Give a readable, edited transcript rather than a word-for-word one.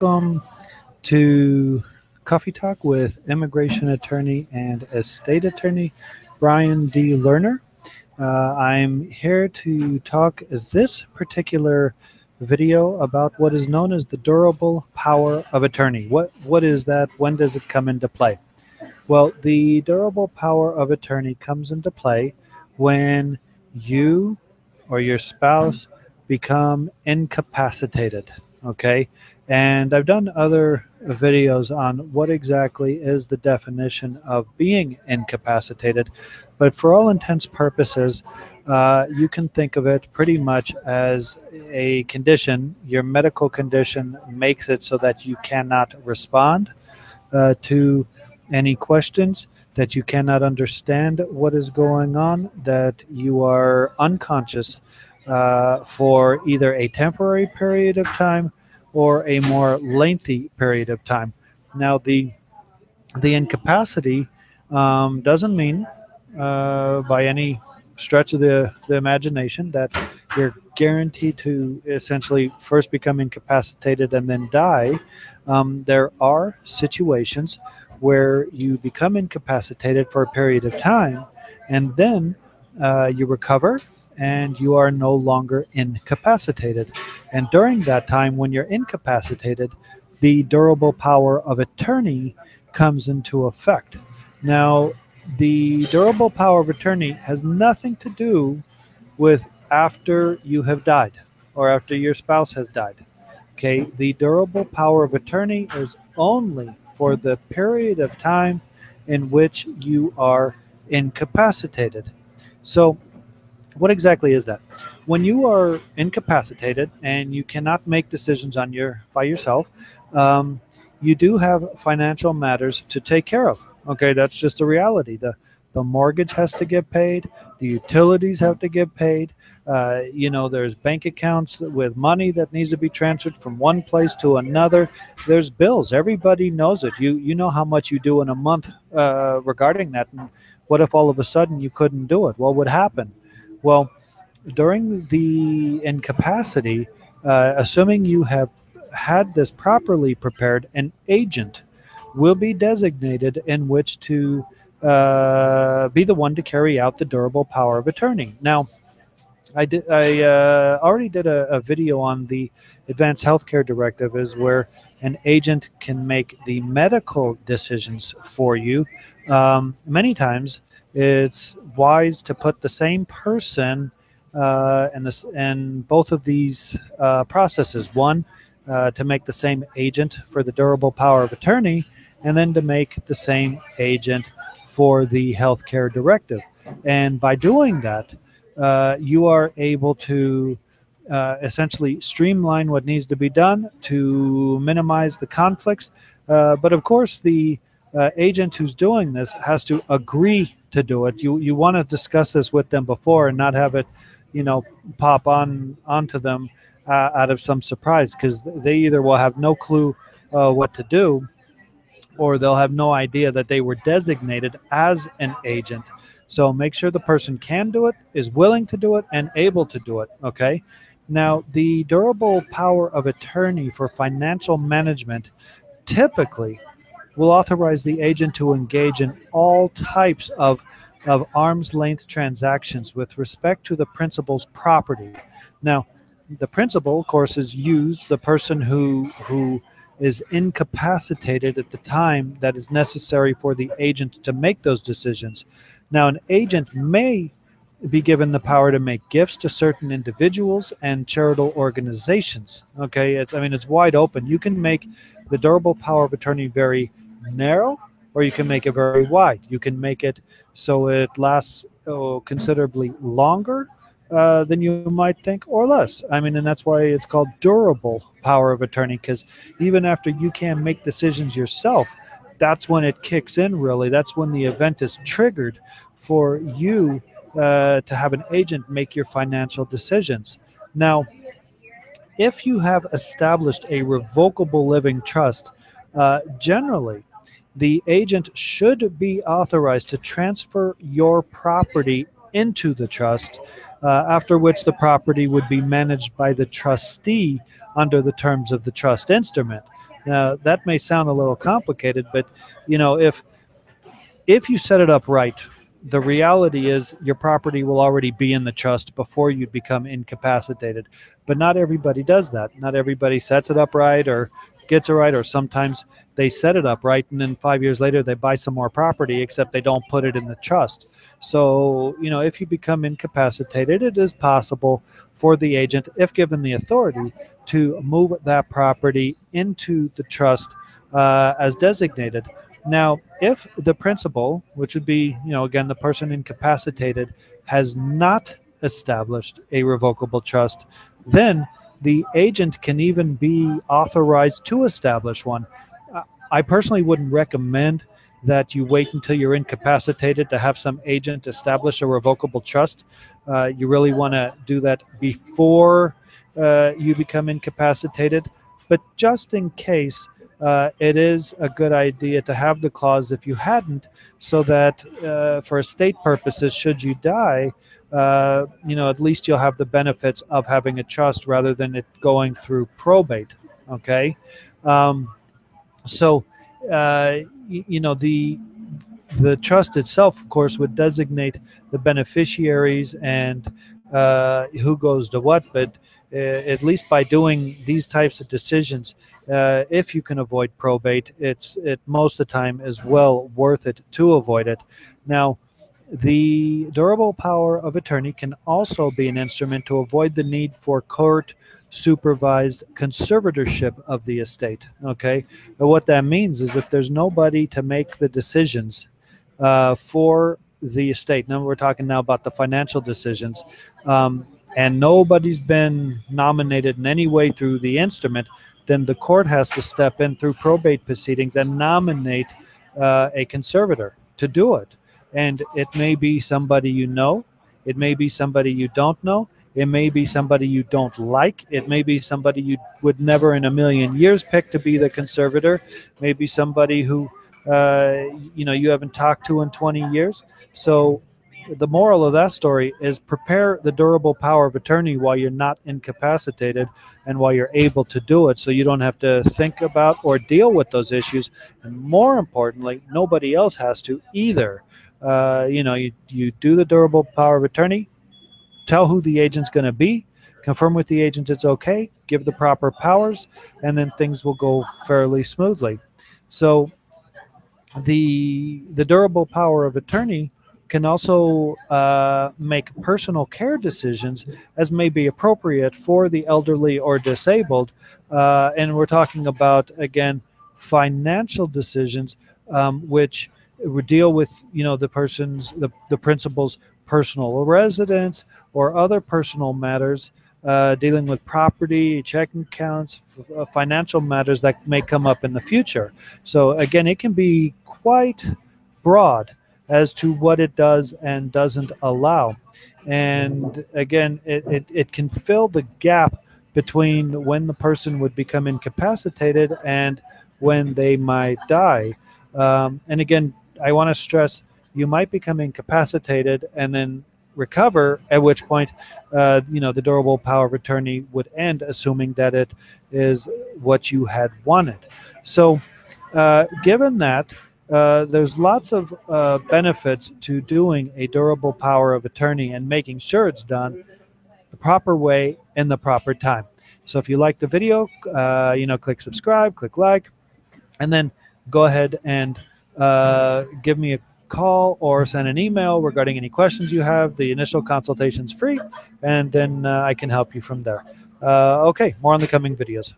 Welcome to Coffee Talk with immigration attorney and estate attorney Brian D. Lerner. I'm here to talk this particular video about what is known as the durable power of attorney. What is that? When does it come into play? Well, the durable power of attorney comes into play when you or your spouse become incapacitated. Okay. And I've done other videos on what exactly is the definition of being incapacitated. But for all intents purposes, you can think of it pretty much as a condition. Your medical condition makes it so that you cannot respond to any questions, that you cannot understand what is going on, that you are unconscious for either a temporary period of time or a more lengthy period of time. Now, the incapacity doesn't mean by any stretch of the imagination that you're guaranteed to essentially first become incapacitated and then die. There are situations where you become incapacitated for a period of time and then you recover and you are no longer incapacitated. And during that time, when you're incapacitated, the durable power of attorney comes into effect. Now, the durable power of attorney has nothing to do with after you have died or after your spouse has died. Okay, the durable power of attorney is only for the period of time in which you are incapacitated. So, what exactly is that? When you are incapacitated and you cannot make decisions by yourself, you do have financial matters to take care of. Okay, that's just a reality. The mortgage has to get paid, the utilities have to get paid. There's bank accounts with money that needs to be transferred from one place to another. There's bills. Everybody knows it. You know how much you do in a month regarding that. And what if all of a sudden you couldn't do it? What would happen? Well, during the incapacity, assuming you have had this properly prepared, an agent will be designated in which to be the one to carry out the durable power of attorney. Now, I already did a video on the Advanced Healthcare Directive, is where an agent can make the medical decisions for you. Many times, it's wise to put the same person in both of these processes. One, to make the same agent for the durable power of attorney, and then to make the same agent for the healthcare directive. And by doing that, you are able to essentially streamline what needs to be done to minimize the conflicts. But of course, the agent who's doing this has to agree to do it. You want to discuss this with them before and not have it, pop onto them out of some surprise, because they either will have no clue what to do, or they'll have no idea that they were designated as an agent. So make sure the person can do it, is willing to do it, and able to do it. Okay. Now, the durable power of attorney for financial management typically will authorize the agent to engage in all types of arm's length transactions with respect to the principal's property. Now, the principal, of course, is used, the person who is incapacitated at the time that is necessary for the agent to make those decisions. Now, an agent may be given the power to make gifts to certain individuals and charitable organizations. Okay, it's wide open. You can make the durable power of attorney very narrow, or you can make it very wide. You can make it so it lasts considerably longer than you might think, or less. And that's why it's called durable power of attorney, because even after you can make decisions yourself, that's when it kicks in, really. That's when the event is triggered for you to have an agent make your financial decisions. Now, if you have established a revocable living trust, generally, the agent should be authorized to transfer your property into the trust, after which the property would be managed by the trustee under the terms of the trust instrument. Now, that may sound a little complicated, but you know, if you set it up right, the reality is your property will already be in the trust before you become incapacitated. But not everybody does that. Not everybody sets it up right or gets it right, or sometimes they set it up right and then 5 years later they buy some more property, except they don't put it in the trust. So, you know, if you become incapacitated, it is possible for the agent, if given the authority, to move that property into the trust as designated. Now, if the principal, which would be, you know, again, the person incapacitated, has not established a revocable trust, then the agent can even be authorized to establish one. I personally wouldn't recommend that you wait until you're incapacitated to have some agent establish a revocable trust. You really want to do that before you become incapacitated. But just in case, it is a good idea to have the clause if you hadn't, so that for estate purposes, should you die, you know, at least you'll have the benefits of having a trust rather than it going through probate. Okay. Um, so, you know, the trust itself, of course, would designate the beneficiaries and who goes to what. But at least by doing these types of decisions, if you can avoid probate, it most of the time is well worth it to avoid it. Now, the durable power of attorney can also be an instrument to avoid the need for court supervised conservatorship of the estate. Okay, but what that means is if there's nobody to make the decisions for the estate. Now we're talking now about the financial decisions, and nobody's been nominated in any way through the instrument. Then the court has to step in through probate proceedings and nominate a conservator to do it. And it may be somebody you know, it may be somebody you don't know, it may be somebody you don't like, it may be somebody you would never in a million years pick to be the conservator, maybe somebody who you know, you haven't talked to in 20 years. So the moral of that story is prepare the durable power of attorney while you're not incapacitated and while you're able to do it, so you don't have to think about or deal with those issues. And more importantly, nobody else has to either. You know, you do the durable power of attorney, tell who the agent's going to be, confirm with the agent it's okay, give the proper powers, and then things will go fairly smoothly. So the durable power of attorney can also make personal care decisions as may be appropriate for the elderly or disabled. And we're talking about, again, financial decisions, which would deal with, you know, the principal's personal residence or other personal matters, dealing with property, checking accounts, financial matters that may come up in the future. So again, it can be quite broad as to what it does and doesn't allow. And again, it can fill the gap between when the person would become incapacitated and when they might die. And again, I want to stress, you might become incapacitated and then recover, at which point, you know, the durable power of attorney would end, assuming that it is what you had wanted. So, given that, there's lots of benefits to doing a durable power of attorney and making sure it's done the proper way in the proper time. So if you like the video, you know, click subscribe, click like, and then go ahead and give me a call or send an email regarding any questions you have. The initial consultation is free, and then I can help you from there. Okay, more on the coming videos.